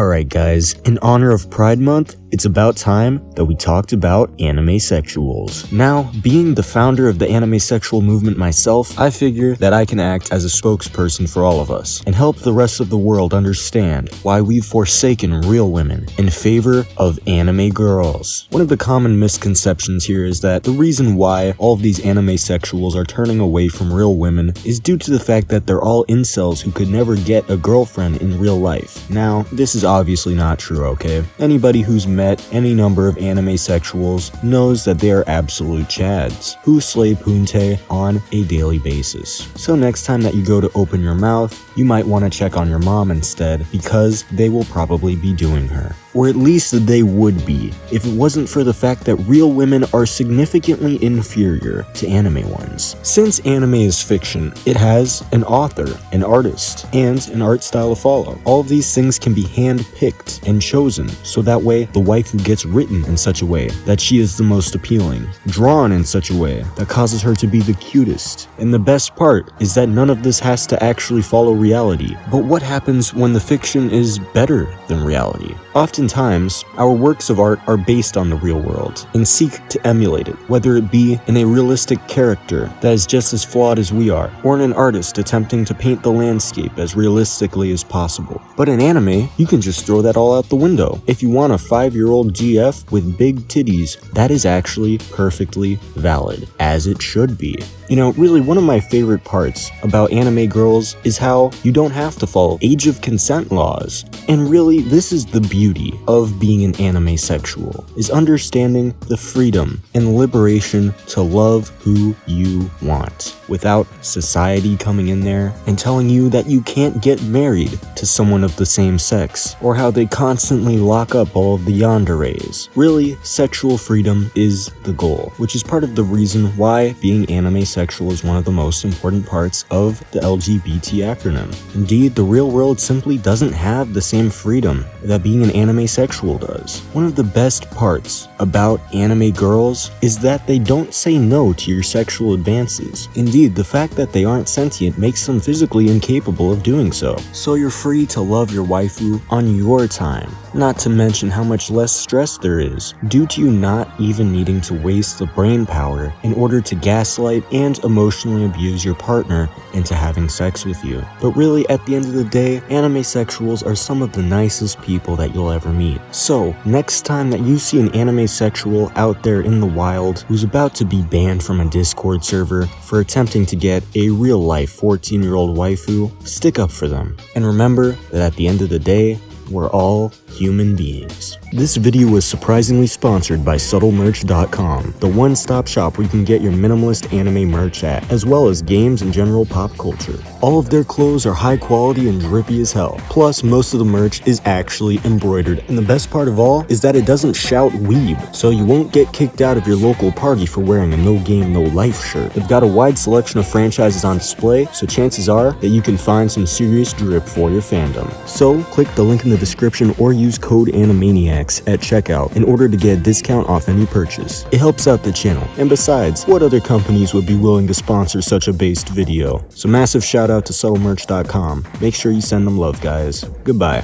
Alright guys, in honor of Pride Month, it's about time that we talked about animesexuals. Now, being the founder of the animesexual movement myself, I figure that I can act as a spokesperson for all of us and help the rest of the world understand why we've forsaken real women in favor of anime girls. One of the common misconceptions here is that the reason why all of these animesexuals are turning away from real women is due to the fact that they're all incels who could never get a girlfriend in real life. Now, this is obviously not true, okay? Anybody who's met any number of animesexuals knows that they are absolute chads who slay punte on a daily basis. So next time that you go to open your mouth, you might want to check on your mom instead, because they will probably be doing her. Or at least they would be, if it wasn't for the fact that real women are significantly inferior to anime ones. Since anime is fiction, it has an author, an artist, and an art style to follow. All of these things can be hand-picked and chosen, so that way the waifu gets written in such a way that she is the most appealing, drawn in such a way that causes her to be the cutest. And the best part is that none of this has to actually follow reality. But what happens when the fiction is better than reality? Oftentimes, our works of art are based on the real world and seek to emulate it, whether it be in a realistic character that is just as flawed as we are, or in an artist attempting to paint the landscape as realistically as possible. But in anime, you can just throw that all out the window. If you want a 5-year-old GF with big titties, that is actually perfectly valid, as it should be. You know, really one of my favorite parts about anime girls is how you don't have to follow age of consent laws. And really, this is the beauty of being an animesexual, is understanding the freedom and liberation to love who you want, without society coming in there and telling you that you can't get married to someone of the same sex, or how they constantly lock up all of the yanderes. Really, sexual freedom is the goal, which is part of the reason why being animesexual is one of the most important parts of the LGBT acronym. Indeed, the real world simply doesn't have the same freedom that being an animesexual does. One of the best parts about anime girls is that they don't say no to your sexual advances. Indeed, the fact that they aren't sentient makes them physically incapable of doing so. So you're free to love your waifu on your time. Not to mention how much less stress there is, due to you not even needing to waste the brain power in order to gaslight and emotionally abuse your partner into having sex with you. But really, at the end of the day, animesexuals are some of the nicest people that you'll ever meet. So, next time that you see an animesexual out there in the wild who's about to be banned from a Discord server for attempting to get a real-life 14-year-old waifu, stick up for them. And remember that at the end of the day, we're all human beings. This video was surprisingly sponsored by SubtleMerch.com, the one-stop shop where you can get your minimalist anime merch at, as well as games and general pop culture. All of their clothes are high quality and drippy as hell. Plus, most of the merch is actually embroidered. And the best part of all is that it doesn't shout weeb, so you won't get kicked out of your local party for wearing a no game, no life shirt. They've got a wide selection of franchises on display, so chances are that you can find some serious drip for your fandom. So, click the link in the description or use code Animeniaks at checkout in order to get a discount off any purchase. It helps out the channel, and besides, what other companies would be willing to sponsor such a based video? So massive shout out to SubtleMerch.com. Make sure you send them love, guys. Goodbye.